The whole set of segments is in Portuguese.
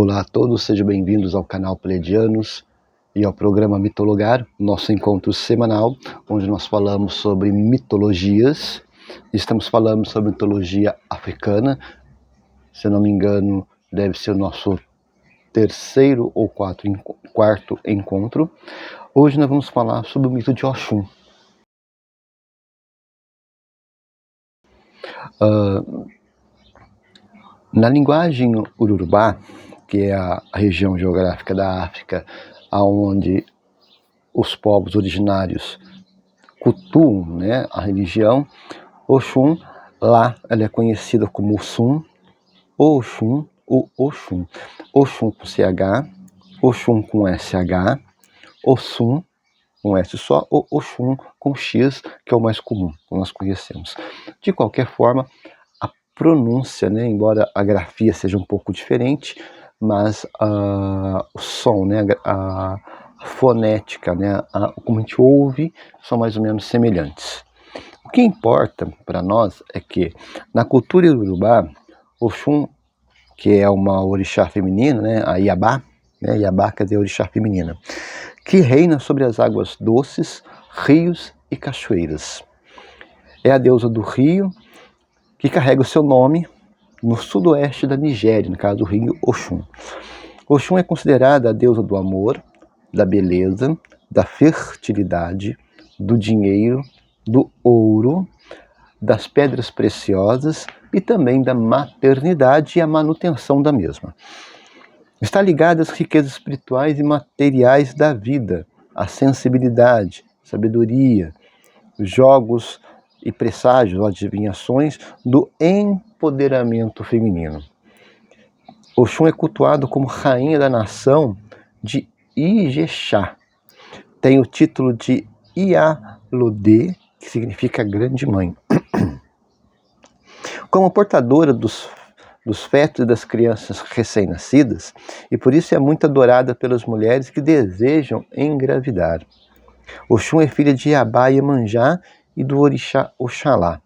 Olá a todos, sejam bem-vindos ao canal Pleiadianos e ao programa Mitologar, nosso encontro semanal, onde nós falamos sobre mitologias. Estamos falando sobre mitologia africana, se eu não me engano, deve ser o nosso terceiro ou quarto encontro. Hoje nós vamos falar sobre o mito de Oxum. Na linguagem urubá, que é a região geográfica da África, onde os povos originários cultuam, né, a religião, Oxum, lá ela é conhecida como Oxum, Oxum ou Oxum. Oxum com CH, Oxum com SH, Oxum com S só, ou Oxum com X, que é o mais comum, que nós conhecemos. De qualquer forma, a pronúncia, né, embora a grafia seja um pouco diferente, mas o som, né, a fonética, né, como a gente ouve, são mais ou menos semelhantes. O que importa para nós é que, na cultura iorubá, Oxum, que é uma orixá feminina, né, a Iabá, né, Iabá quer dizer orixá feminina, que reina sobre as águas doces, rios e cachoeiras. É a deusa do rio, que carrega o seu nome no sudoeste da Nigéria, no caso do rio Oxum. Oxum é considerada a deusa do amor, da beleza, da fertilidade, do dinheiro, do ouro, das pedras preciosas e também da maternidade e a manutenção da mesma. Está ligada às riquezas espirituais e materiais da vida, à sensibilidade, sabedoria, jogos e presságios, adivinhações do empoderamento feminino. Oxum é cultuado como rainha da nação de Ijexá. Tem o título de Ialodê, que significa grande mãe. Como portadora dos fetos e das crianças recém-nascidas, e por isso é muito adorada pelas mulheres que desejam engravidar. Oxum é filha de Iabá e Iemanjá e do orixá Oxalá.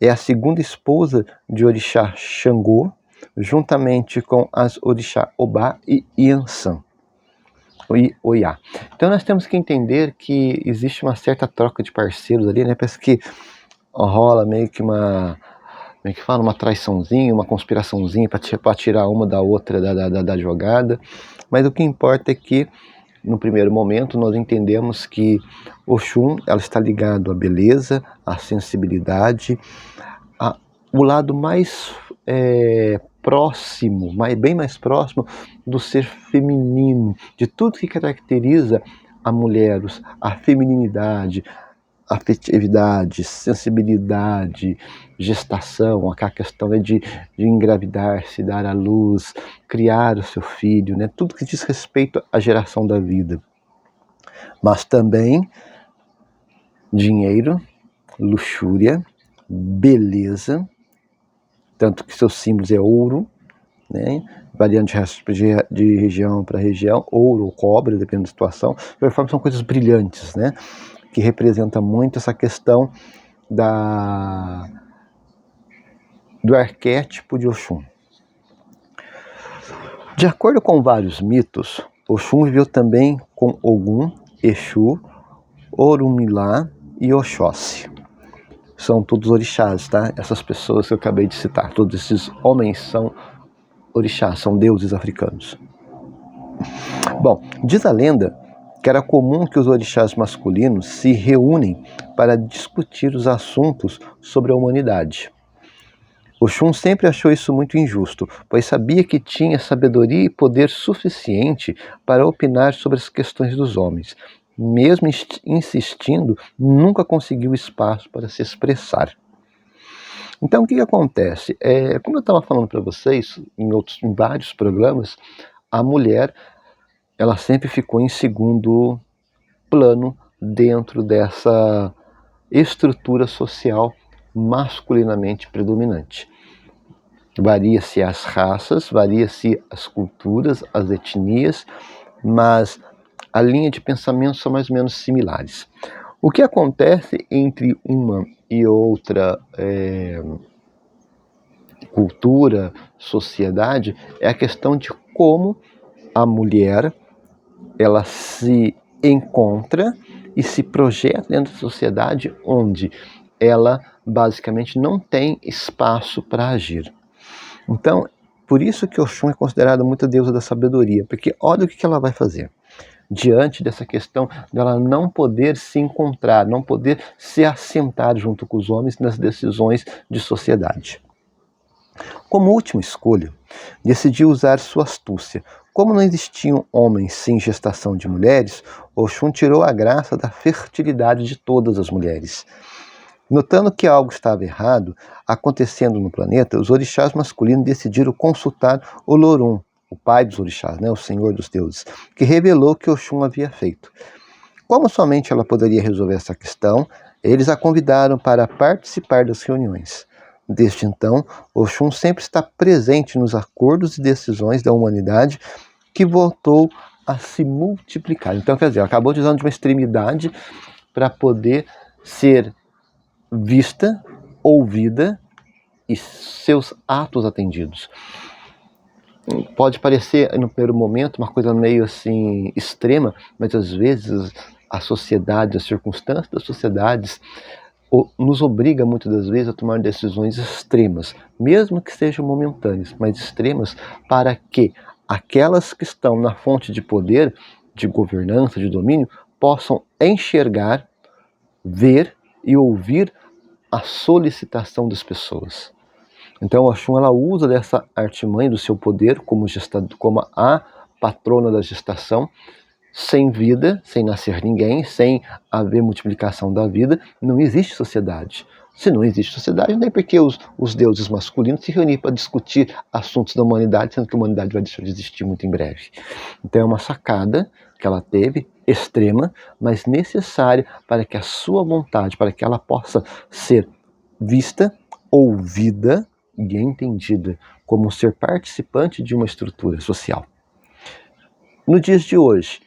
É a segunda esposa de orixá Xangô, juntamente com as orixá Obá e Iansã. Oiá. Então nós temos que entender que existe uma certa troca de parceiros ali, né? Parece que rola meio que uma traiçãozinha, uma conspiraçãozinha para tirar uma da outra da jogada. Mas o que importa é que, no primeiro momento, nós entendemos que Oxum ela está ligado à beleza, à sensibilidade, o lado mais próximo, bem mais próximo do ser feminino, de tudo que caracteriza a mulher, a femininidade, afetividade, sensibilidade, gestação, a questão de engravidar, se dar à luz, criar o seu filho, né? Tudo que diz respeito à geração da vida. Mas também dinheiro, luxúria, beleza, tanto que seus símbolos é ouro, né? Variando de região para região, ouro ou cobre, dependendo da situação. De qualquer forma, são coisas brilhantes, né? Que representa muito essa questão do arquétipo de Oxum. De acordo com vários mitos, Oxum viveu também com Ogum, Exu, Orunmilá e Oxóssi. São todos orixás, tá? Essas pessoas que eu acabei de citar, todos esses homens são orixás, são deuses africanos. Bom, diz a lenda que era comum que os orixás masculinos se reúnem para discutir os assuntos sobre a humanidade. Oxum sempre achou isso muito injusto, pois sabia que tinha sabedoria e poder suficiente para opinar sobre as questões dos homens. Mesmo insistindo, nunca conseguiu espaço para se expressar. Então, o que acontece? Como eu estava falando para vocês em vários programas, a mulher ela sempre ficou em segundo plano dentro dessa estrutura social masculinamente predominante. Varia-se as raças, varia-se as culturas, as etnias, mas a linha de pensamento são mais ou menos similares. O que acontece entre uma e outra cultura, sociedade, é a questão de como a mulher ela se encontra e se projeta dentro da sociedade onde ela basicamente não tem espaço para agir. Então, por isso que Oxum é considerada muita deusa da sabedoria, porque olha o que ela vai fazer diante dessa questão dela não poder se encontrar, não poder se assentar junto com os homens nas decisões de sociedade. Como última escolha, decidiu usar sua astúcia. Como não existiam homens sem gestação de mulheres, Oxum tirou a graça da fertilidade de todas as mulheres. Notando que algo estava errado acontecendo no planeta, os orixás masculinos decidiram consultar Olorum, o pai dos orixás, o senhor dos deuses, que revelou o que Oxum havia feito. Como somente ela poderia resolver essa questão, eles a convidaram para participar das reuniões. Desde então, Oxum sempre está presente nos acordos e decisões da humanidade, que voltou a se multiplicar. Então, quer dizer, ela acabou de usar de uma extremidade para poder ser vista, ouvida e seus atos atendidos. Pode parecer, no primeiro momento, uma coisa meio assim extrema, mas às vezes a sociedade, as circunstâncias das sociedades nos obriga muitas das vezes a tomar decisões extremas, mesmo que sejam momentâneas, mas extremas, para que aquelas que estão na fonte de poder, de governança, de domínio, possam enxergar, ver e ouvir a solicitação das pessoas. Então Oxum ela usa dessa artimanha do seu poder como a patrona da gestação. Sem vida, sem nascer ninguém, sem haver multiplicação da vida, não existe sociedade. Se não existe sociedade, nem porque os deuses masculinos se reunirem para discutir assuntos da humanidade, sendo que a humanidade vai deixar de existir muito em breve. Então é uma sacada que ela teve, extrema, mas necessária para que a sua vontade, para que ela possa ser vista, ouvida e entendida como ser participante de uma estrutura social. Nos dias de hoje,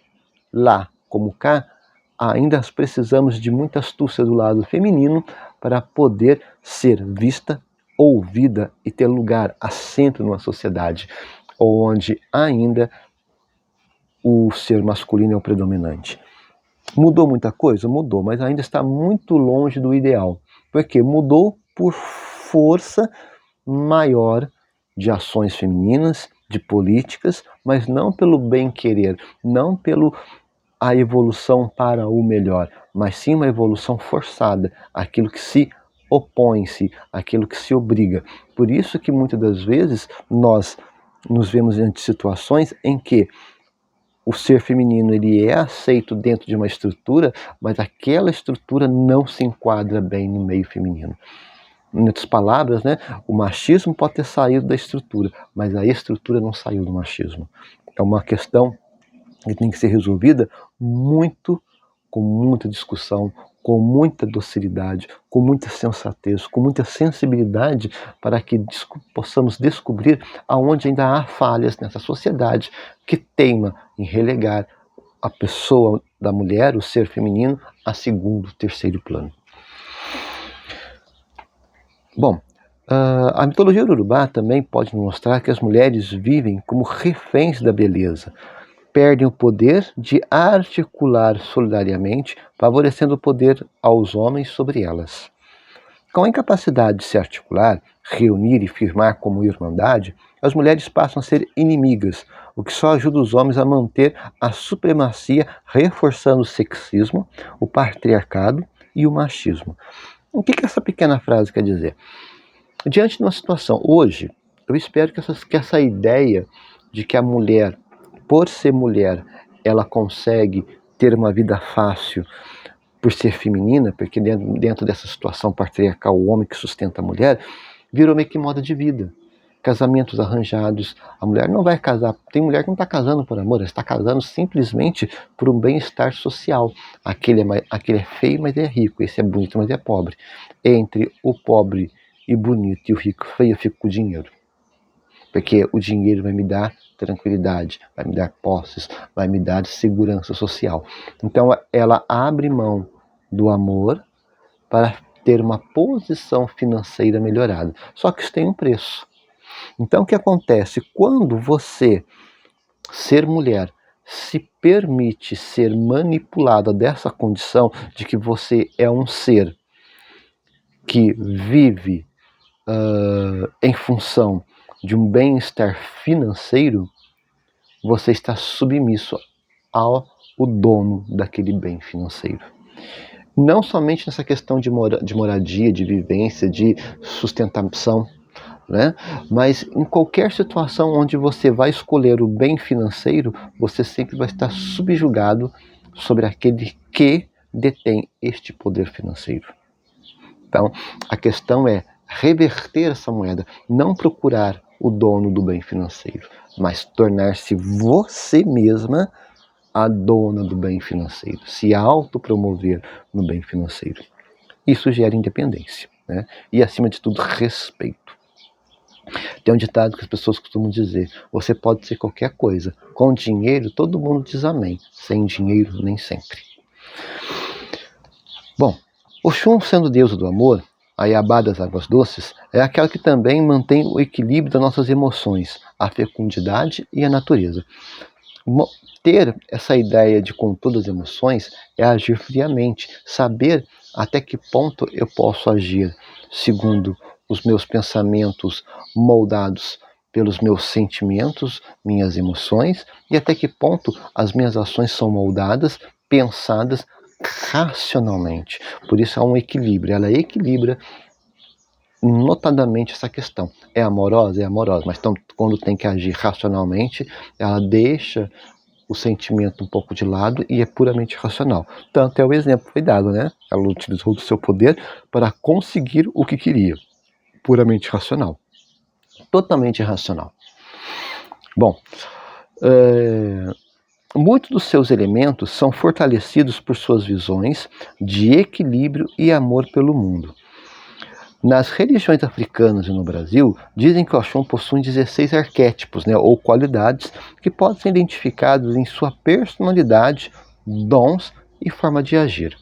lá como cá, ainda precisamos de muita astúcia do lado feminino para poder ser vista, ouvida e ter lugar, assento numa sociedade onde ainda o ser masculino é o predominante. Mudou muita coisa? Mudou, mas ainda está muito longe do ideal. Porque mudou por força maior de ações femininas, de políticas, mas não pelo bem-querer, não pelo a evolução para o melhor, mas sim uma evolução forçada, aquilo que se opõe-se, aquilo que se obriga. Por isso que muitas das vezes nós nos vemos diante de situações em que o ser feminino ele é aceito dentro de uma estrutura, mas aquela estrutura não se enquadra bem no meio feminino. Em outras palavras, o machismo pode ter saído da estrutura, mas a estrutura não saiu do machismo. É uma questão que tem que ser resolvida com muita discussão, com muita docilidade, com muita sensatez, com muita sensibilidade, para que possamos descobrir aonde ainda há falhas nessa sociedade que teima em relegar a pessoa da mulher, o ser feminino, a segundo, terceiro plano. Bom, a mitologia urubá também pode mostrar que as mulheres vivem como reféns da beleza, perdem o poder de articular solidariamente, favorecendo o poder aos homens sobre elas. Com a incapacidade de se articular, reunir e firmar como irmandade, as mulheres passam a ser inimigas, o que só ajuda os homens a manter a supremacia, reforçando o sexismo, o patriarcado e o machismo. O que essa pequena frase quer dizer? Diante de uma situação, hoje, eu espero que essa ideia de que a mulher, por ser mulher, ela consegue ter uma vida fácil por ser feminina, porque dentro dessa situação patriarcal, o homem que sustenta a mulher, virou meio que moda de vida. Casamentos arranjados, a mulher não vai casar, tem mulher que não está casando por amor, ela está casando simplesmente por um bem-estar social. Aquele é feio, mas é rico, esse é bonito, mas é pobre. Entre o pobre e bonito e o rico feio, eu fico com o dinheiro. Porque o dinheiro vai me dar tranquilidade, vai me dar posses, vai me dar segurança social. Então ela abre mão do amor para ter uma posição financeira melhorada. Só que isso tem um preço. Então o que acontece? Quando você ser mulher se permite ser manipulada dessa condição de que você é um ser que vive em função de um bem-estar financeiro, você está submisso ao dono daquele bem financeiro. Não somente nessa questão de moradia, de vivência, de sustentação, né? Mas em qualquer situação onde você vai escolher o bem financeiro, você sempre vai estar subjugado sobre aquele que detém este poder financeiro. Então, a questão é reverter essa moeda, não procurar o dono do bem financeiro, mas tornar-se você mesma a dona do bem financeiro, se autopromover no bem financeiro. Isso gera independência, né? E, acima de tudo, respeito. Tem um ditado que as pessoas costumam dizer: você pode ser qualquer coisa, com dinheiro todo mundo diz amém, sem dinheiro nem sempre. Bom, Oxum, sendo deusa do amor, a Iabá das águas doces, é aquela que também mantém o equilíbrio das nossas emoções, a fecundidade e a natureza. Ter essa ideia de controle das emoções é agir friamente, saber até que ponto eu posso agir segundo os meus pensamentos moldados pelos meus sentimentos, minhas emoções, e até que ponto as minhas ações são moldadas, pensadas racionalmente. Por isso há um equilíbrio, ela equilibra notadamente essa questão. É amorosa? É amorosa, mas quando tem que agir racionalmente, ela deixa o sentimento um pouco de lado e é puramente racional. Tanto é o exemplo que foi dado, né? Ela utilizou do seu poder para conseguir o que queria. Puramente racional. Totalmente racional. Bom, muitos dos seus elementos são fortalecidos por suas visões de equilíbrio e amor pelo mundo. Nas religiões africanas e no Brasil, dizem que o Oxum possui 16 arquétipos, né, ou qualidades, que podem ser identificados em sua personalidade, dons e forma de agir.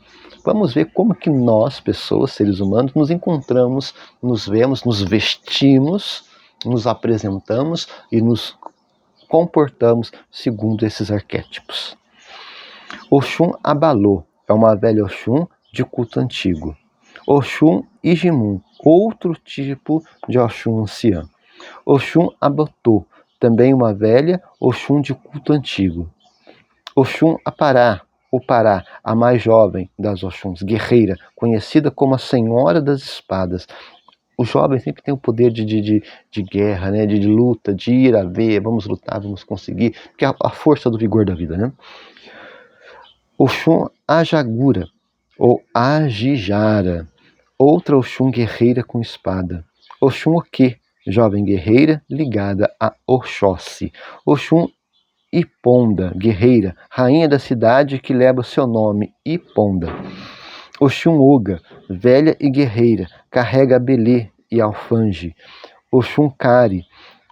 Vamos ver como que nós, pessoas, seres humanos, nos encontramos, nos vemos, nos vestimos, nos apresentamos e nos comportamos segundo esses arquétipos. Oxum Abalô é uma velha Oxum de culto antigo. Oxum Ijimun, outro tipo de Oxum anciã. Oxum Abotô, também uma velha Oxum de culto antigo. Oxum Apará, ou Pará, a mais jovem das Oxuns, guerreira, conhecida como a Senhora das Espadas. O jovem sempre tem o poder de guerra, né? de luta, de ir a ver, vamos lutar, vamos conseguir, porque é a força do vigor da vida, né? Oxum Ajagura, ou Agijara, outra Oxum guerreira com espada. Oxum Oquê, jovem guerreira ligada a Oxóssi. Oxum Iponda, guerreira, rainha da cidade que leva seu nome, Iponda. Oxum Oga, velha e guerreira, carrega Belê e alfange. Oxum Kari,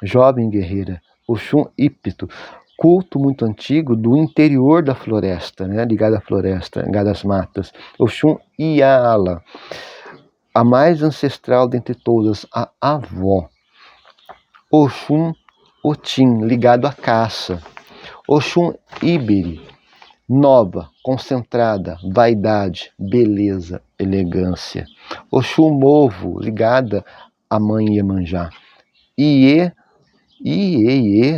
jovem guerreira. Oxum Ípito, culto muito antigo do interior da floresta, né, ligado à floresta, ligado às matas. Oxum Iala, a mais ancestral dentre todas, a avó. Oxum Otim, ligado à caça. Oxum Ibiri, nova, concentrada, vaidade, beleza, elegância. Oxum Movo, ligada à mãe Iemanjá. Iê,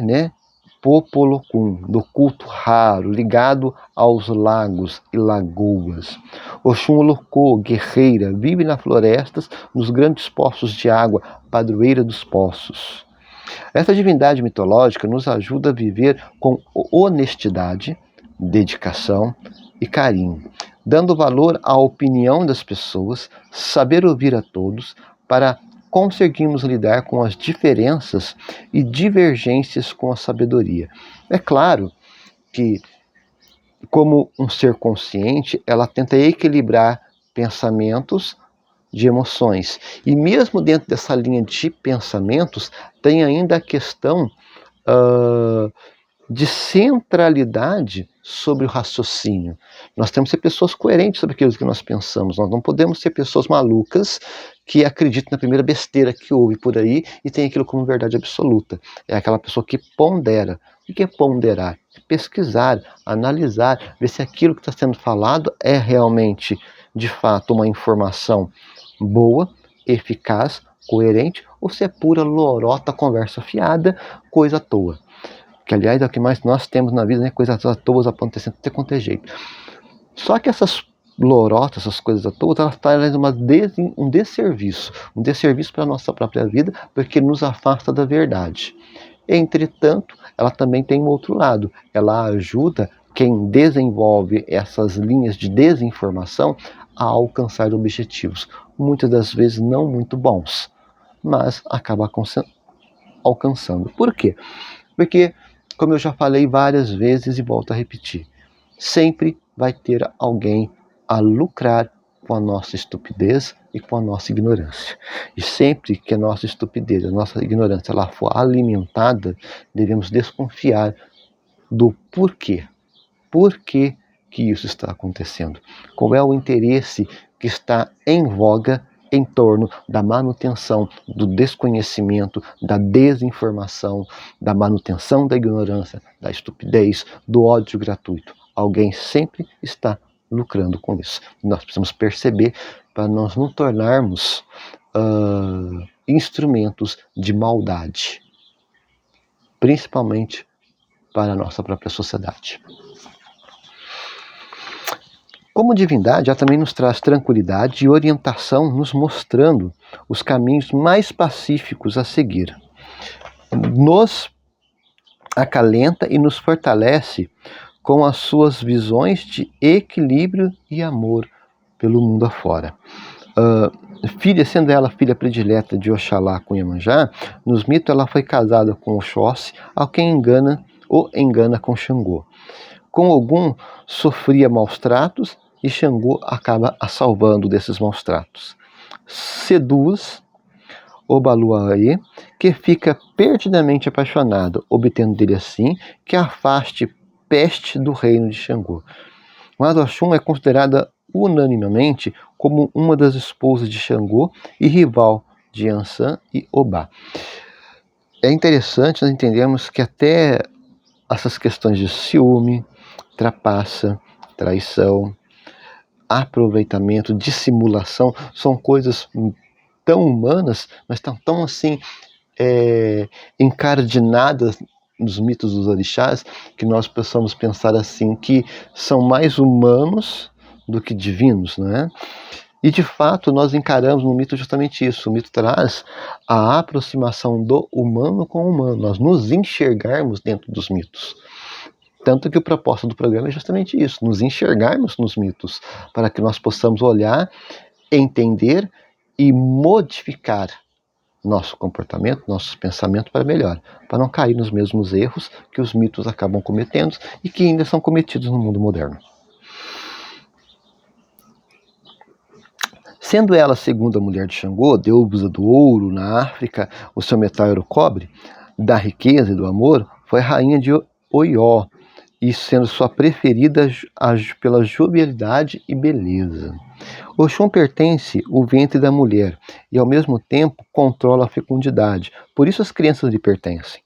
né? Popolocum, do culto raro, ligado aos lagos e lagoas. Oxum Olocô, guerreira, vive nas florestas, nos grandes poços de água, padroeira dos poços. Essa divindade mitológica nos ajuda a viver com honestidade, dedicação e carinho, dando valor à opinião das pessoas, saber ouvir a todos, para conseguirmos lidar com as diferenças e divergências com a sabedoria. É claro que, como um ser consciente, ela tenta equilibrar pensamentos de emoções. E mesmo dentro dessa linha de pensamentos, tem ainda a questão de centralidade sobre o raciocínio. Nós temos que ser pessoas coerentes sobre aquilo que nós pensamos. Nós não podemos ser pessoas malucas que acreditam na primeira besteira que ouve por aí e tem aquilo como verdade absoluta. É aquela pessoa que pondera. O que é ponderar? Pesquisar, analisar, ver se aquilo que está sendo falado é realmente, de fato, uma informação boa, eficaz, coerente, ou se é pura lorota, conversa fiada, coisa à toa. Que, aliás, é o que mais nós temos na vida, né? Coisas à toa acontecendo de qualquer jeito. Só que essas lorotas, essas coisas à toa, elas trazem um desserviço para a nossa própria vida, porque nos afasta da verdade. Entretanto, ela também tem um outro lado. Ela ajuda quem desenvolve essas linhas de desinformação a alcançar objetivos, muitas das vezes não muito bons, mas acaba alcançando. Por quê? Porque, como eu já falei várias vezes e volto a repetir, sempre vai ter alguém a lucrar com a nossa estupidez e com a nossa ignorância. E sempre que a nossa estupidez, a nossa ignorância, ela for alimentada, devemos desconfiar do porquê. Por que isso está acontecendo? Qual é o interesse que está em voga em torno da manutenção do desconhecimento, da desinformação, da manutenção da ignorância, da estupidez, do ódio gratuito? Alguém sempre está lucrando com isso. Nós precisamos perceber para nós não tornarmos instrumentos de maldade, principalmente para a nossa própria sociedade. Como divindade, ela também nos traz tranquilidade e orientação, nos mostrando os caminhos mais pacíficos a seguir. Nos acalenta e nos fortalece com as suas visões de equilíbrio e amor pelo mundo afora. Sendo ela filha predileta de Oxalá com Iemanjá, nos mitos ela foi casada com Oxóssi, ao quem engana com Xangô. Com Ogum sofria maus tratos e Xangô acaba a salvando desses maus tratos. Seduz Obaluaê, que fica perdidamente apaixonado, obtendo dele assim que afaste peste do reino de Xangô. Mas Oxum é considerada unanimemente como uma das esposas de Xangô e rival de Ansan e Obá. É interessante nós entendermos que até essas questões de ciúme, trapaça, traição, aproveitamento, dissimulação, são coisas tão humanas, mas estão tão assim encardinadas nos mitos dos orixás, que nós possamos pensar assim, que são mais humanos do que divinos, né? E de fato nós encaramos no mito justamente isso. O mito traz a aproximação do humano com o humano, nós nos enxergarmos dentro dos mitos. Tanto que o propósito do programa é justamente isso, nos enxergarmos nos mitos, para que nós possamos olhar, entender e modificar nosso comportamento, nossos pensamentos para melhor, para não cair nos mesmos erros que os mitos acabam cometendo e que ainda são cometidos no mundo moderno. Sendo ela a segunda mulher de Xangô, deusa do ouro na África, o seu metal era o cobre, da riqueza e do amor, foi rainha de Oió, e sendo sua preferida pela jovialidade e beleza. Oxum pertence ao ventre da mulher e ao mesmo tempo controla a fecundidade, por isso as crianças lhe pertencem.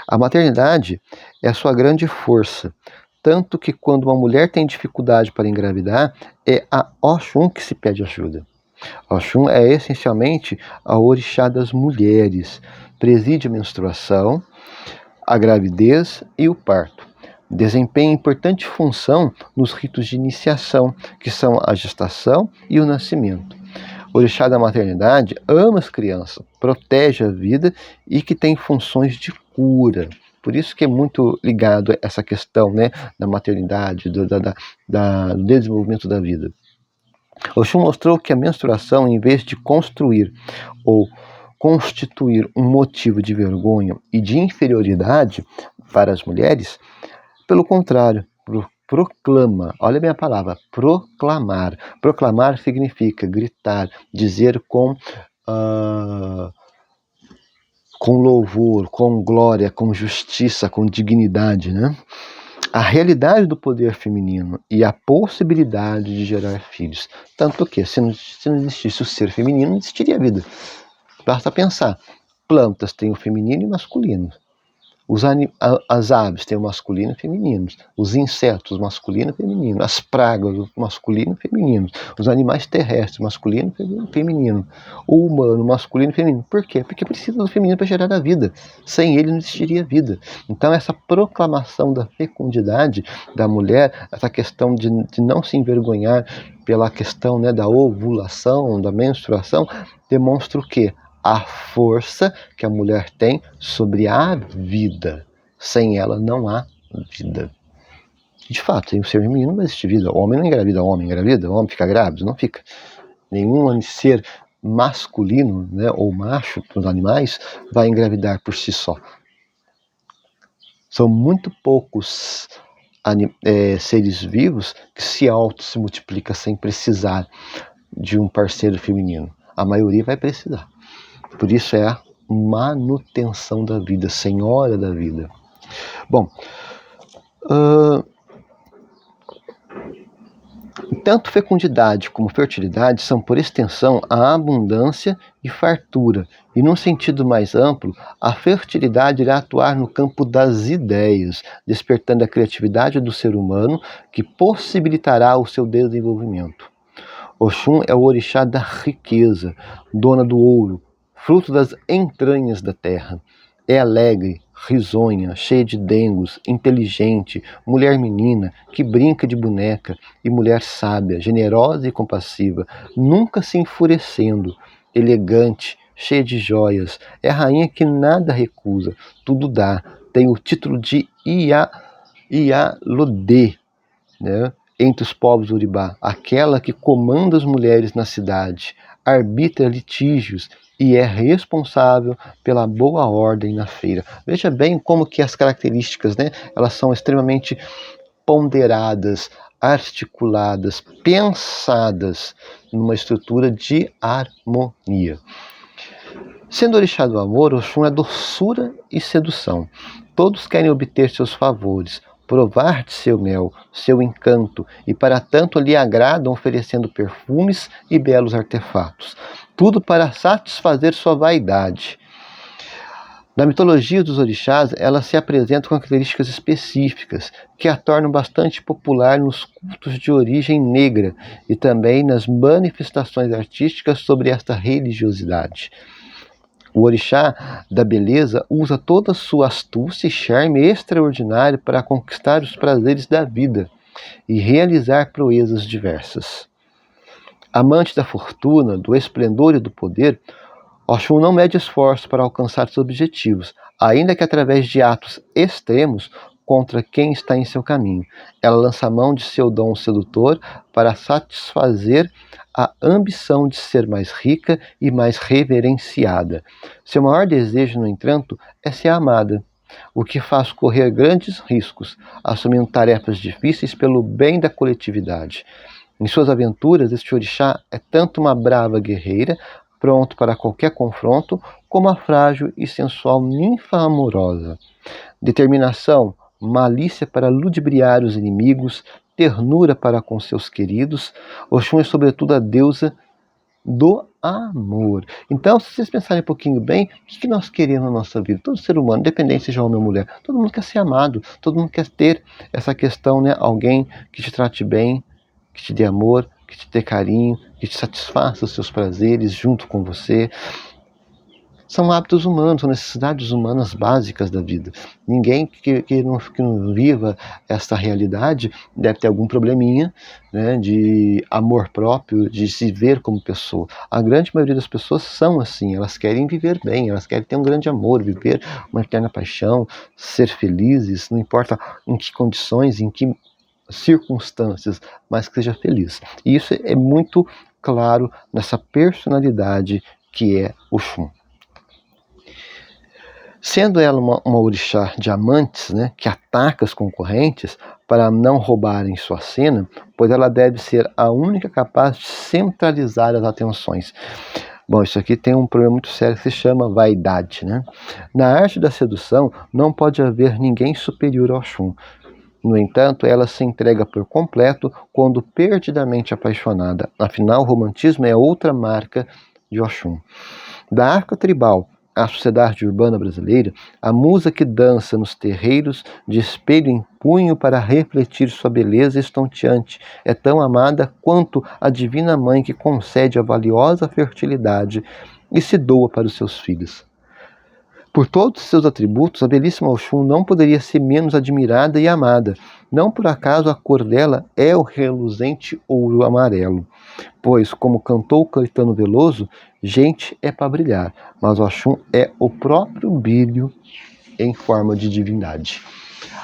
A maternidade é a sua grande força, tanto que quando uma mulher tem dificuldade para engravidar, é a Oxum que se pede ajuda. Oxum é essencialmente a orixá das mulheres, preside a menstruação, a gravidez e o parto. Desempenha importante função nos ritos de iniciação, que são a gestação e o nascimento. O orixá da maternidade ama as crianças, protege a vida e que tem funções de cura. Por isso que é muito ligado a essa questão, né, da maternidade, do desenvolvimento da vida. Oxum mostrou que a menstruação, em vez de construir ou constituir um motivo de vergonha e de inferioridade para as mulheres, pelo contrário, proclama, olha bem a palavra, proclamar. Proclamar significa gritar, dizer com louvor, com glória, com justiça, com dignidade, né? a realidade do poder feminino e a possibilidade de gerar filhos. Tanto que, se não existisse o ser feminino, não existiria vida. Basta pensar, plantas têm o feminino e o masculino. As aves têm o masculino e feminino, os insetos masculino e feminino, as pragas masculino e feminino, os animais terrestres masculino e feminino, o humano masculino e feminino. Por quê? Porque precisa do feminino para gerar a vida. Sem ele não existiria vida. Então essa proclamação da fecundidade da mulher, essa questão de não se envergonhar pela questão, né, da ovulação, da menstruação, demonstra o quê? A força que a mulher tem sobre a vida. Sem ela não há vida. De fato, sem o ser feminino não existe vida. O homem não engravida, o homem engravida, o homem fica grávido, não fica. Nenhum ser masculino, né, ou macho dos animais vai engravidar por si só. São muito poucos seres vivos que se multiplicam sem precisar de um parceiro feminino. A maioria vai precisar. Por isso é a manutenção da vida, senhora da vida. Bom, tanto fecundidade como fertilidade são, por extensão, a abundância e fartura. E, num sentido mais amplo, a fertilidade irá atuar no campo das ideias, despertando a criatividade do ser humano, que possibilitará o seu desenvolvimento. Oxum é o orixá da riqueza, dona do ouro, fruto das entranhas da terra. É alegre, risonha, cheia de dengos, inteligente, mulher menina, que brinca de boneca, e mulher sábia, generosa e compassiva, nunca se enfurecendo, elegante, cheia de joias. É a rainha que nada recusa, tudo dá. Tem o título de Ialodê, né? Entre os povos Urubá, aquela que comanda as mulheres na cidade, arbitra litígios e é responsável pela boa ordem na feira. Veja bem como que as características, né, elas são extremamente ponderadas, articuladas, pensadas numa estrutura de harmonia. Sendo orixá do amor, Oxum é doçura e sedução. Todos querem obter seus favores, provar de seu mel, seu encanto, e para tanto lhe agradam oferecendo perfumes e belos artefatos. Tudo para satisfazer sua vaidade. Na mitologia dos orixás, ela se apresenta com características específicas, que a tornam bastante popular nos cultos de origem negra e também nas manifestações artísticas sobre esta religiosidade. O orixá da beleza usa toda a sua astúcia e charme extraordinário para conquistar os prazeres da vida e realizar proezas diversas. Amante da fortuna, do esplendor e do poder, Oxum não mede esforço para alcançar seus objetivos, ainda que através de atos extremos contra quem está em seu caminho. Ela lança a mão de seu dom sedutor para satisfazer a ambição de ser mais rica e mais reverenciada. Seu maior desejo, no entanto, é ser amada, o que faz correr grandes riscos, assumindo tarefas difíceis pelo bem da coletividade. Em suas aventuras, este orixá é tanto uma brava guerreira, pronto para qualquer confronto, como a frágil e sensual ninfa amorosa. Determinação, malícia para ludibriar os inimigos, ternura para com seus queridos. Oxum é sobretudo a deusa do amor. Então, se vocês pensarem um pouquinho bem, o que nós queremos na nossa vida? Todo ser humano, independente seja homem ou mulher, todo mundo quer ser amado, todo mundo quer ter essa questão, né? Alguém que te trate bem, que te dê amor, que te dê carinho, que te satisfaça os seus prazeres junto com você. São hábitos humanos, são necessidades humanas básicas da vida. Ninguém que não viva essa realidade deve ter algum probleminha, né, de amor próprio, de se ver como pessoa. A grande maioria das pessoas são assim, elas querem viver bem, elas querem ter um grande amor, viver uma eterna paixão, ser felizes, não importa em que condições, em que circunstâncias, mas que seja feliz. E isso é muito claro nessa personalidade que é Oxum. Sendo ela uma orixá de amantes, né, que ataca os concorrentes para não roubarem sua cena, pois ela deve ser a única capaz de centralizar as atenções. Bom, isso aqui tem um problema muito sério que se chama vaidade, né? Na arte da sedução, não pode haver ninguém superior ao Oxum. No entanto, ela se entrega por completo quando perdidamente apaixonada. Afinal, o romantismo é outra marca de Oxum. Da África tribal à sociedade urbana brasileira, a musa que dança nos terreiros de espelho em punho para refletir sua beleza estonteante é tão amada quanto a divina mãe que concede a valiosa fertilidade e se doa para os seus filhos. Por todos seus atributos, a belíssima Oxum não poderia ser menos admirada e amada. Não por acaso a cor dela é o reluzente ouro amarelo. Pois, como cantou Caetano Veloso, gente é para brilhar, mas Oxum é o próprio brilho em forma de divindade.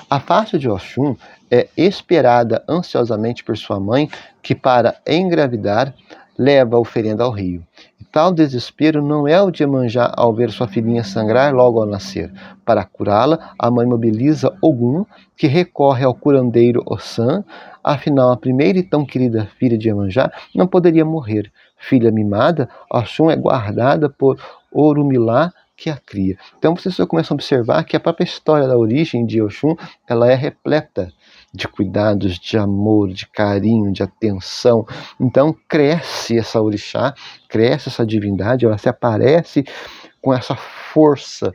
A face de Oxum é esperada ansiosamente por sua mãe, que para engravidar leva a oferenda ao rio. E tal desespero não é o de Iemanjá ao ver sua filhinha sangrar logo ao nascer. Para curá-la, a mãe mobiliza Ogum, que recorre ao curandeiro Ossan. Afinal, a primeira e tão querida filha de Iemanjá não poderia morrer. Filha mimada, Oxum é guardada por Orumilá, que a cria. Então vocês começam a observar que a própria história da origem de Oxum, ela é repleta de cuidados, de amor, de carinho, de atenção. Então cresce essa orixá, cresce essa divindade, ela se aparece com essa força,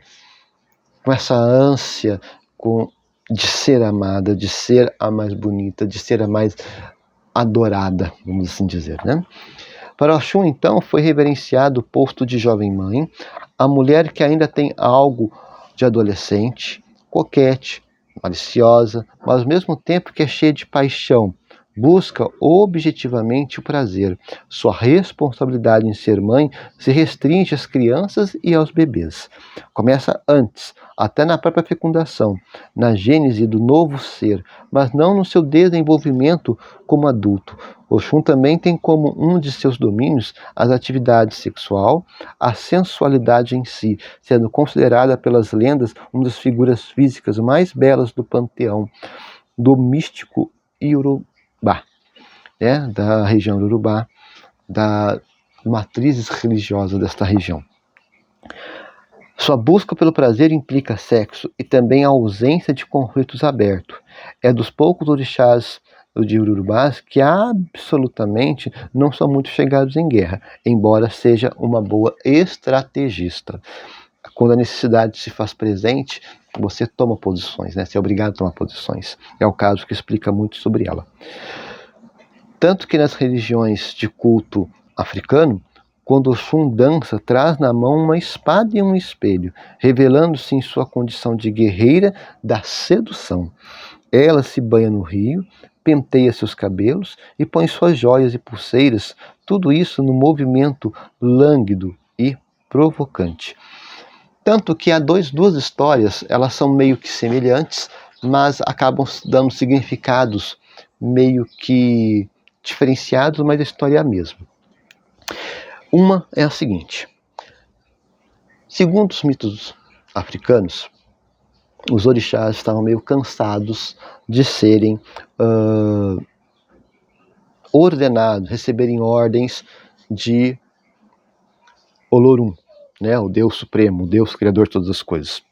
com essa ânsia de ser amada, de ser a mais bonita, de ser a mais adorada, vamos assim dizer, né? Para Oxum, então, foi reverenciado o posto de jovem mãe, a mulher que ainda tem algo de adolescente, coquete, maliciosa, mas ao mesmo tempo que é cheia de paixão, busca objetivamente o prazer. Sua responsabilidade em ser mãe se restringe às crianças e aos bebês. Começa antes, até na própria fecundação, na gênese do novo ser, mas não no seu desenvolvimento como adulto. Oxum também tem como um de seus domínios as atividades sexual, a sensualidade em si, sendo considerada pelas lendas uma das figuras físicas mais belas do panteão do místico Iorubá, né, da região do Urubá, da matrizes religiosas desta região. Sua busca pelo prazer implica sexo e também a ausência de conflitos abertos. É dos poucos orixás de Urubás que absolutamente não são muito chegados em guerra, embora seja uma boa estrategista. Quando a necessidade se faz presente, você toma posições, né? Você é obrigado a tomar posições. É o caso que explica muito sobre ela. Tanto que nas religiões de culto africano, quando Oxum dança, traz na mão uma espada e um espelho, revelando-se em sua condição de guerreira da sedução. Ela se banha no rio, penteia seus cabelos e põe suas joias e pulseiras, tudo isso no movimento lânguido e provocante. Tanto que há duas histórias, elas são meio que semelhantes, mas acabam dando significados meio que diferenciados, mas a história é a mesma. Uma é a seguinte: segundo os mitos africanos, os orixás estavam meio cansados de serem ordenados, receberem ordens de Olorum, né, o Deus Supremo, o Deus Criador de todas as coisas.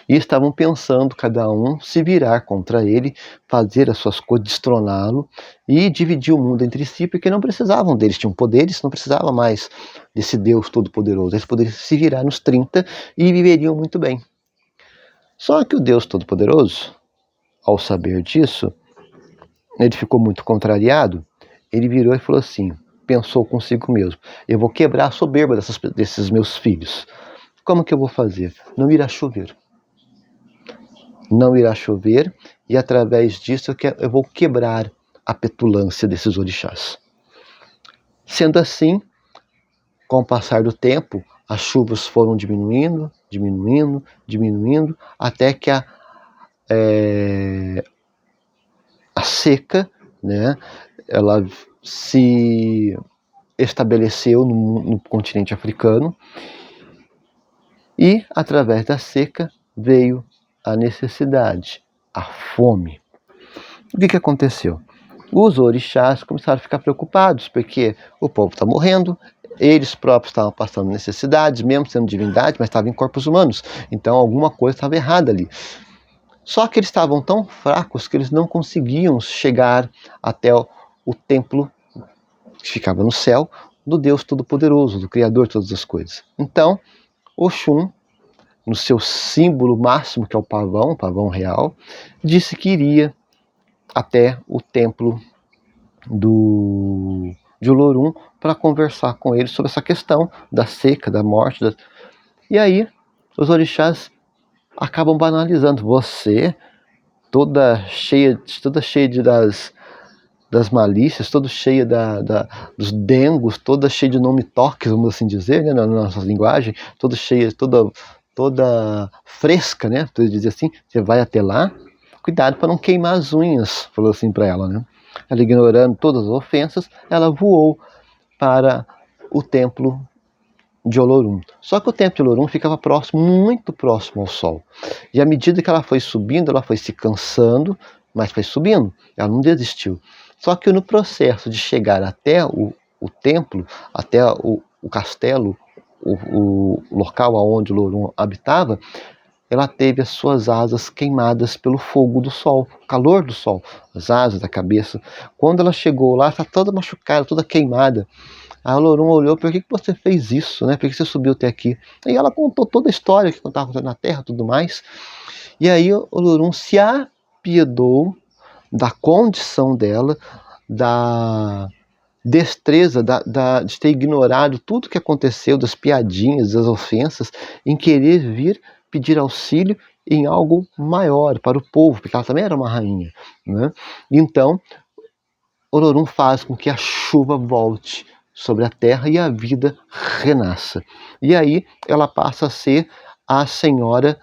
E estavam pensando, cada um, se virar contra ele, fazer as suas coisas, destroná-lo e dividir o mundo entre si, porque não precisavam deles, tinham poderes, não precisava mais desse Deus Todo-Poderoso. Eles poderiam se virar nos 30 e viveriam muito bem. Só que o Deus Todo-Poderoso, ao saber disso, ele ficou muito contrariado. Ele virou e falou assim, pensou consigo mesmo: eu vou quebrar a soberba desses meus filhos. Como que eu vou fazer? Não irá chover. Não irá chover, e através disso eu vou quebrar a petulância desses orixás. Sendo assim, com o passar do tempo, as chuvas foram diminuindo, até que a seca, né, ela se estabeleceu no continente africano, e através da seca veio a necessidade, a fome. O que aconteceu? Os orixás começaram a ficar preocupados, porque o povo está morrendo, eles próprios estavam passando necessidades, mesmo sendo divindade, mas estavam em corpos humanos, então alguma coisa estava errada ali. Só que eles estavam tão fracos que eles não conseguiam chegar até o templo que ficava no céu, do Deus Todo-Poderoso, do Criador de todas as coisas. Então, Oxum, no seu símbolo máximo, que é o pavão real, disse que iria até o templo de Olorum para conversar com ele sobre essa questão da seca, da morte. E aí, os orixás acabam banalizando. Você, toda cheia das malícias, toda cheia dos dengos, toda cheia de nome toques, vamos assim dizer, né, na nossa linguagem, toda cheia, toda fresca, né, tu dizer assim, você vai até lá, cuidado para não queimar as unhas, falou assim para ela, né. Ela, ignorando todas as ofensas, ela voou para o templo de Olorum. Só que o templo de Olorum ficava próximo, muito próximo ao sol. E à medida que ela foi subindo, ela foi se cansando, mas foi subindo, ela não desistiu. Só que no processo de chegar até o templo, até o castelo, o local onde Olorum habitava, ela teve as suas asas queimadas pelo fogo do sol, o calor do sol, as asas da cabeça. Quando ela chegou lá, está toda machucada, toda queimada. A Olorum olhou, por que você fez isso, né? Por que você subiu até aqui? E ela contou toda a história que estava acontecendo na Terra, tudo mais. E aí Olorum se apiedou da condição dela, da destreza, de ter ignorado tudo que aconteceu, das piadinhas, das ofensas, em querer vir pedir auxílio em algo maior para o povo, porque ela também era uma rainha, né? Então, Olorum faz com que a chuva volte sobre a terra e a vida renasça. E aí ela passa a ser a senhora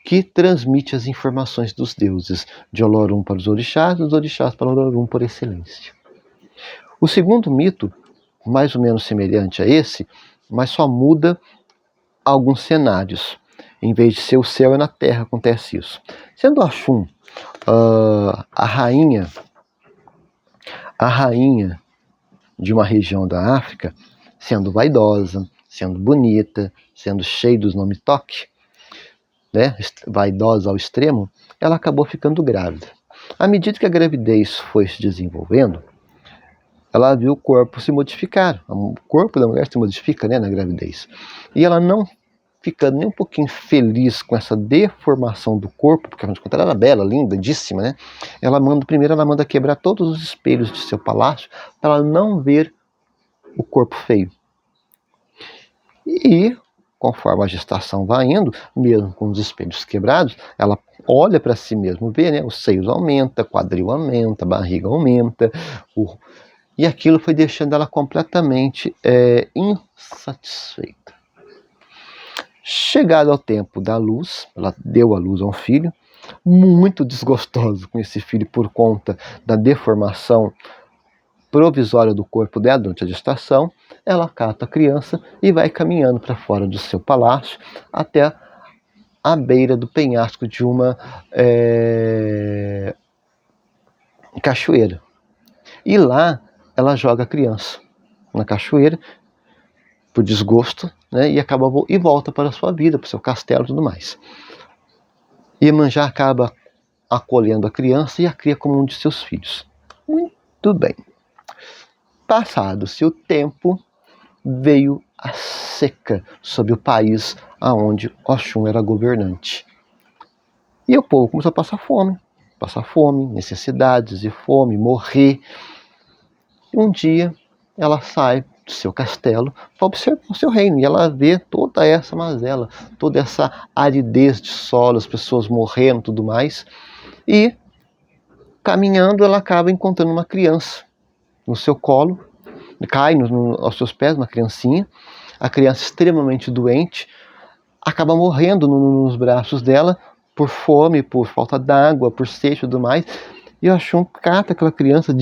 que transmite as informações dos deuses, de Olorum para os orixás, dos orixás para Olorum por excelência. O segundo mito, mais ou menos semelhante a esse, mas só muda alguns cenários. Em vez de ser o céu, é na terra acontece isso. Sendo Oxum a rainha de uma região da África, sendo vaidosa, sendo bonita, sendo cheia dos nomes toque, né, vaidosa ao extremo, ela acabou ficando grávida. À medida que a gravidez foi se desenvolvendo, ela viu o corpo se modificar. O corpo da mulher se modifica, né, na gravidez. E ela, não ficando nem um pouquinho feliz com essa deformação do corpo, porque afinal de contas ela era bela, linda, lindíssima, né? Ela manda quebrar todos os espelhos de seu palácio para ela não ver o corpo feio. E conforme a gestação vai indo, mesmo com os espelhos quebrados, ela olha para si mesma, vê, né? Os seios aumentam, quadril aumenta, a barriga aumenta, e aquilo foi deixando ela completamente insatisfeita. Chegado ao tempo da luz, ela deu à luz a um filho, muito desgostoso com esse filho por conta da deformação provisória do corpo dela durante a gestação. Ela cata a criança e vai caminhando para fora do seu palácio até a beira do penhasco de uma cachoeira. E lá ela joga a criança na cachoeira por desgosto, né, e volta para a sua vida, para o seu castelo e tudo mais. Iemanjá acaba acolhendo a criança e a cria como um de seus filhos. Muito bem. Passado-se o tempo, veio a seca sobre o país aonde Oxum era governante. E o povo começou a passar fome, necessidades e fome, morrer. E um dia ela sai do seu castelo para observar o seu reino, e ela vê toda essa mazela, toda essa aridez de solo, as pessoas morrendo e tudo mais, e caminhando ela acaba encontrando uma criança no seu colo, cai aos seus pés, uma criancinha, a criança extremamente doente, acaba morrendo nos braços dela, por fome, por falta d'água, por sede e tudo mais. E Oxum cata aquela criança,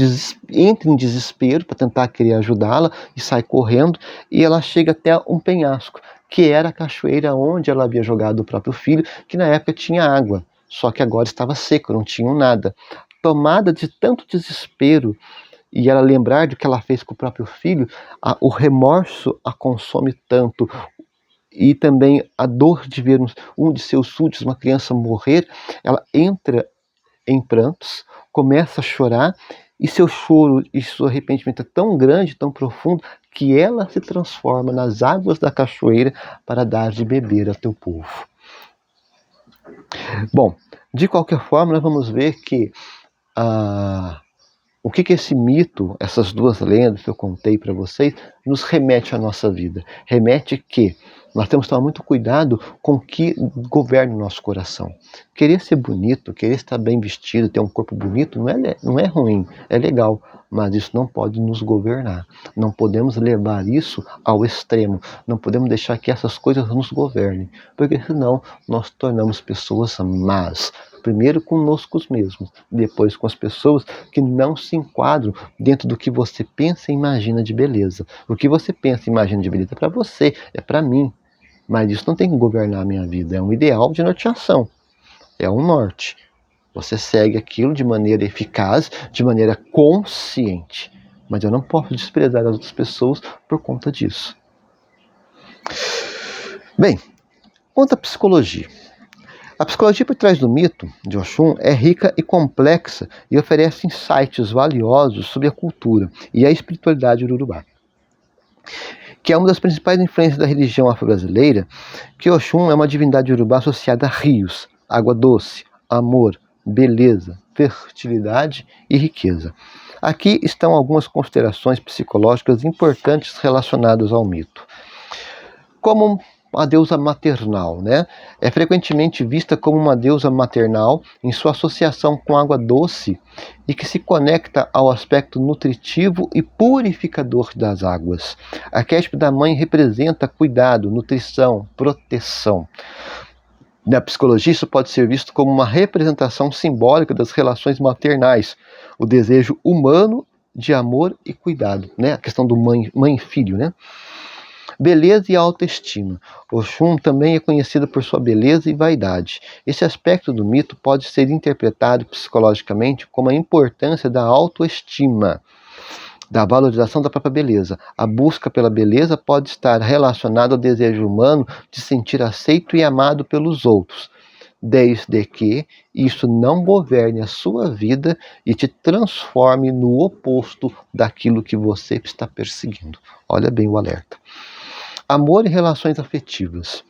entra em desespero para tentar querer ajudá-la e sai correndo, e ela chega até um penhasco, que era a cachoeira onde ela havia jogado o próprio filho, que na época tinha água, só que agora estava seco, não tinha nada. Tomada de tanto desespero, e ela lembrar do que ela fez com o próprio filho, o remorso a consome tanto, e também a dor de ver um de seus súditos, uma criança, morrer, ela entra em prantos, começa a chorar, e seu choro e seu arrependimento é tão grande, tão profundo, que ela se transforma nas águas da cachoeira para dar de beber a teu povo. Bom, de qualquer forma, nós vamos ver que o que esse mito, essas duas lendas que eu contei para vocês, nos remete à nossa vida. Remete que nós temos que tomar muito cuidado com o que governa o nosso coração. Querer ser bonito, querer estar bem vestido, ter um corpo bonito, não é ruim, é legal, mas isso não pode nos governar. Não podemos levar isso ao extremo. Não podemos deixar que essas coisas nos governem, porque senão nós tornamos pessoas más. Primeiro conosco mesmos, depois com as pessoas que não se enquadram dentro do que você pensa e imagina de beleza. O que você pensa e imagina de beleza é para você, é para mim. Mas isso não tem que governar a minha vida, é um ideal de norteação, é um norte. Você segue aquilo de maneira eficaz, de maneira consciente. Mas eu não posso desprezar as outras pessoas por conta disso. Bem, quanto à psicologia. A psicologia por trás do mito de Oxum é rica e complexa e oferece insights valiosos sobre a cultura e a espiritualidade urubá, que é uma das principais influências da religião afro-brasileira, que Oxum é uma divindade urubá associada a rios, água doce, amor, beleza, fertilidade e riqueza. Aqui estão algumas considerações psicológicas importantes relacionadas ao mito. Como a deusa maternal, né? É frequentemente vista como uma deusa maternal em sua associação com água doce e que se conecta ao aspecto nutritivo e purificador das águas. A arquétipo da mãe representa cuidado, nutrição, proteção. Na psicologia, isso pode ser visto como uma representação simbólica das relações maternais, o desejo humano de amor e cuidado, né? A questão do mãe e filho, né? Beleza e autoestima. Oxum também é conhecida por sua beleza e vaidade. Esse aspecto do mito pode ser interpretado psicologicamente como a importância da autoestima, da valorização da própria beleza. A busca pela beleza pode estar relacionada ao desejo humano de sentir aceito e amado pelos outros, desde que isso não governe a sua vida e te transforme no oposto daquilo que você está perseguindo. Olha bem o alerta. Amor e relações afetivas.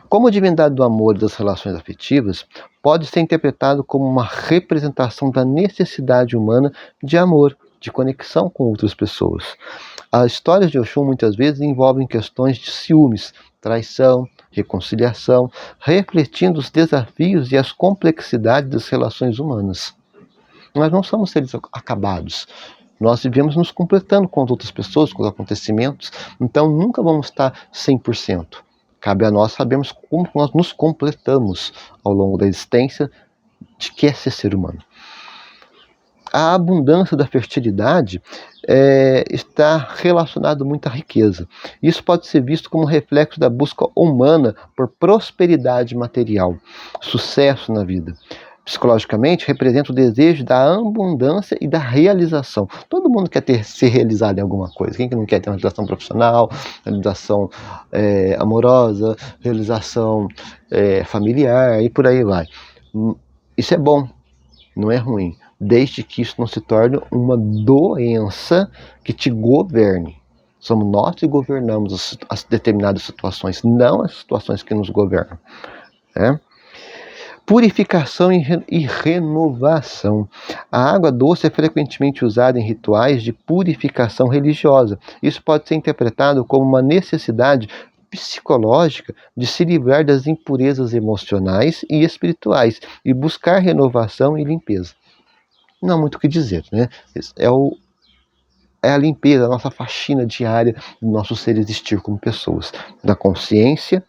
Como divindade do amor e das relações afetivas, pode ser interpretado como uma representação da necessidade humana de amor, de conexão com outras pessoas. As histórias de Oxum muitas vezes envolvem questões de ciúmes, traição, reconciliação, refletindo os desafios e as complexidades das relações humanas. Nós não somos seres acabados. Nós vivemos nos completando com as outras pessoas, com os acontecimentos, então nunca vamos estar 100%. Cabe a nós sabermos como nós nos completamos ao longo da existência de que é ser humano. A abundância da fertilidade está relacionada muito à riqueza. Isso pode ser visto como reflexo da busca humana por prosperidade material, sucesso na vida. Psicologicamente, representa o desejo da abundância e da realização. Todo mundo quer ser realizado em alguma coisa. Quem que não quer ter uma realização profissional, realização amorosa, realização familiar e por aí vai. Isso é bom, não é ruim, desde que isso não se torne uma doença que te governe. Somos nós que governamos as determinadas situações, não as situações que nos governam. Né? Purificação e renovação. A água doce é frequentemente usada em rituais de purificação religiosa. Isso pode ser interpretado como uma necessidade psicológica de se livrar das impurezas emocionais e espirituais e buscar renovação e limpeza. Não há muito o que dizer, né? É a limpeza, a nossa faxina diária do nosso ser existir como pessoas, da consciência,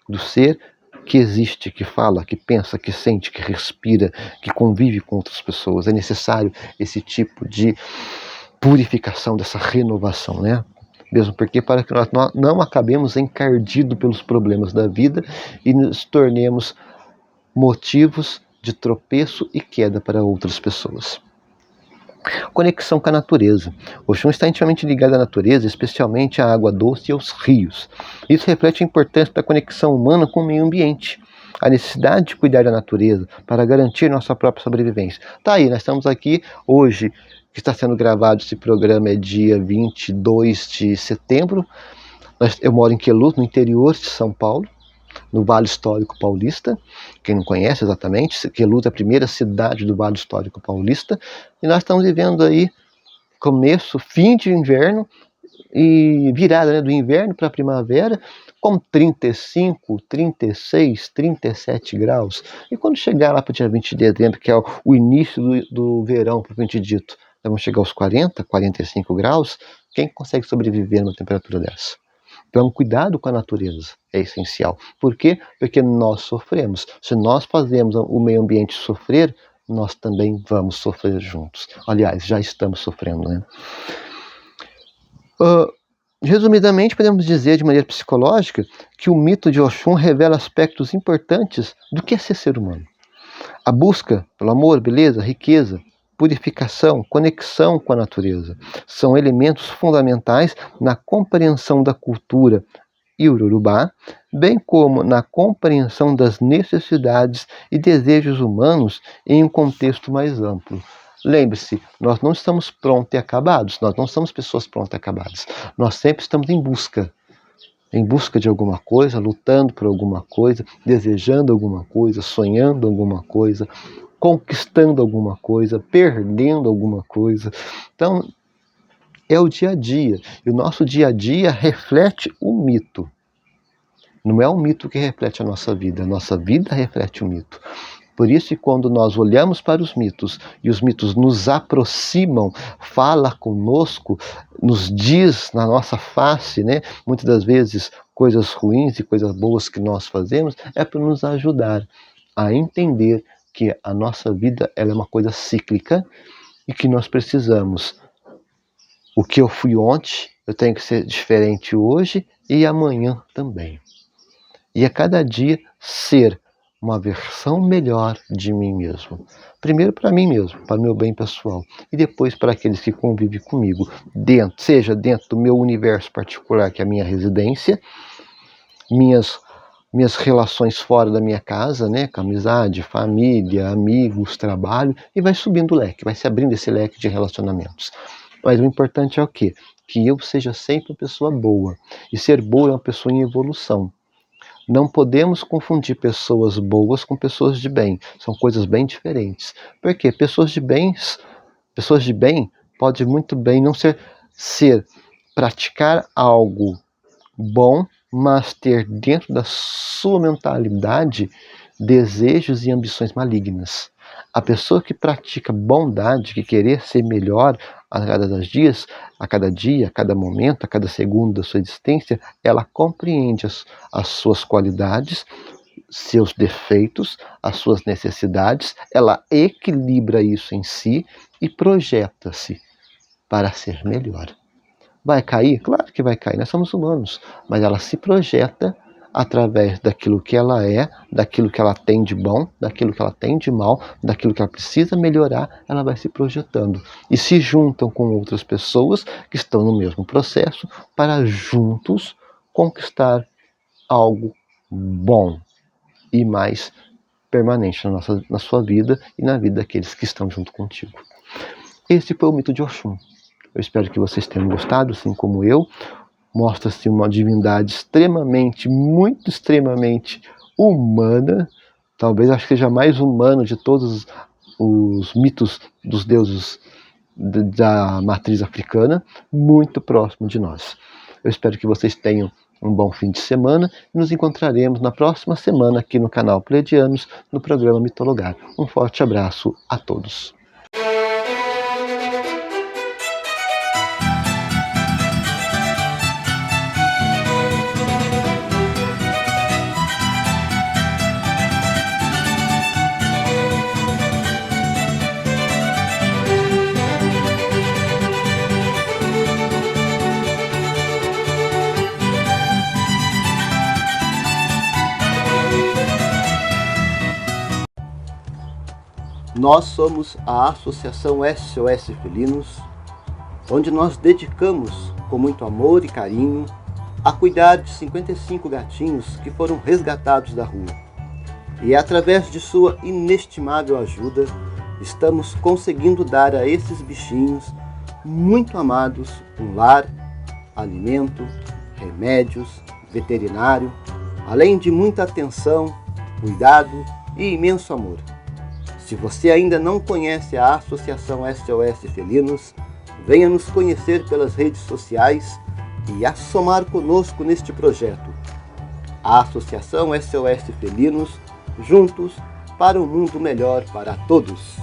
do ser que existe, que fala, que pensa, que sente, que respira, que convive com outras pessoas. É necessário esse tipo de purificação, dessa renovação, né? Mesmo porque para que nós não acabemos encardidos pelos problemas da vida e nos tornemos motivos de tropeço e queda para outras pessoas. Conexão com a natureza. Oxum está intimamente ligado à natureza, especialmente à água doce e aos rios. Isso reflete a importância da conexão humana com o meio ambiente, a necessidade de cuidar da natureza para garantir nossa própria sobrevivência. Tá aí, nós estamos aqui hoje, que está sendo gravado esse programa é dia 22 de setembro. Eu moro em Queluz, no interior de São Paulo, no Vale Histórico Paulista. Quem não conhece exatamente, Queluz é a primeira cidade do Vale Histórico Paulista, e nós estamos vivendo aí fim de inverno e virada, né, do inverno para a primavera, com 35, 36, 37 graus. E quando chegar lá para o dia 20 de dezembro, que é o início do verão, propriamente dito, vamos chegar aos 40, 45 graus, quem consegue sobreviver numa temperatura dessa? Então, cuidado com a natureza é essencial. Por quê? Porque nós sofremos. Se nós fazemos o meio ambiente sofrer, nós também vamos sofrer juntos. Aliás, já estamos sofrendo, né? Resumidamente, podemos dizer de maneira psicológica que o mito de Oxum revela aspectos importantes do que é ser humano. A busca pelo amor, beleza, riqueza, purificação, conexão com a natureza são elementos fundamentais na compreensão da cultura iorubá, bem como na compreensão das necessidades e desejos humanos em um contexto mais amplo. Lembre-se, nós não estamos prontos e acabados, nós não somos pessoas prontas e acabadas. Nós sempre estamos em busca de alguma coisa, lutando por alguma coisa, desejando alguma coisa, sonhando alguma coisa, conquistando alguma coisa, perdendo alguma coisa. Então, é o dia a dia. E o nosso dia a dia reflete o mito. Não é o mito que reflete a nossa vida reflete o mito. Por isso que quando nós olhamos para os mitos, e os mitos nos aproximam, fala conosco, nos diz na nossa face, né, muitas das vezes coisas ruins e coisas boas que nós fazemos, é para nos ajudar a entender que a nossa vida ela é uma coisa cíclica e que nós precisamos. O que eu fui ontem, eu tenho que ser diferente hoje e amanhã também. E a cada dia ser uma versão melhor de mim mesmo. Primeiro para mim mesmo, para o meu bem pessoal. E depois para aqueles que convivem comigo. Seja dentro do meu universo particular, que é a minha residência, minhas relações fora da minha casa, né, com amizade, família, amigos, trabalho, e vai subindo o leque, vai se abrindo esse leque de relacionamentos. Mas o importante é o quê? Que eu seja sempre uma pessoa boa. E ser boa é uma pessoa em evolução. Não podemos confundir pessoas boas com pessoas de bem. São coisas bem diferentes. Por quê? Pessoas de bem pode muito bem não ser praticar algo bom, mas ter dentro da sua mentalidade desejos e ambições malignas. A pessoa que pratica bondade, que querer ser melhor a cada dia, a cada momento, a cada segundo da sua existência, ela compreende as suas qualidades, seus defeitos, as suas necessidades, ela equilibra isso em si e projeta-se para ser melhor. Vai cair? Claro que vai cair, nós somos humanos, mas ela se projeta através daquilo que ela é, daquilo que ela tem de bom, daquilo que ela tem de mal, daquilo que ela precisa melhorar, ela vai se projetando. E se juntam com outras pessoas que estão no mesmo processo para juntos conquistar algo bom e mais permanente na sua vida e na vida daqueles que estão junto contigo. Esse foi o mito de Oxum. Eu espero que vocês tenham gostado, assim como eu. Mostra-se uma divindade muito extremamente humana. Talvez acho que seja mais humano de todos os mitos dos deuses da matriz africana, muito próximo de nós. Eu espero que vocês tenham um bom fim de semana e nos encontraremos na próxima semana aqui no canal Pleiadianos, no programa Mitologar. Um forte abraço a todos. Nós somos a Associação SOS Felinos, onde nós dedicamos com muito amor e carinho a cuidar de 55 gatinhos que foram resgatados da rua. E através de sua inestimável ajuda, estamos conseguindo dar a esses bichinhos muito amados um lar, alimento, remédios, veterinário, além de muita atenção, cuidado e imenso amor. Se você ainda não conhece a Associação SOS Felinos, venha nos conhecer pelas redes sociais e assomar conosco neste projeto. A Associação SOS Felinos, juntos para um mundo melhor para todos.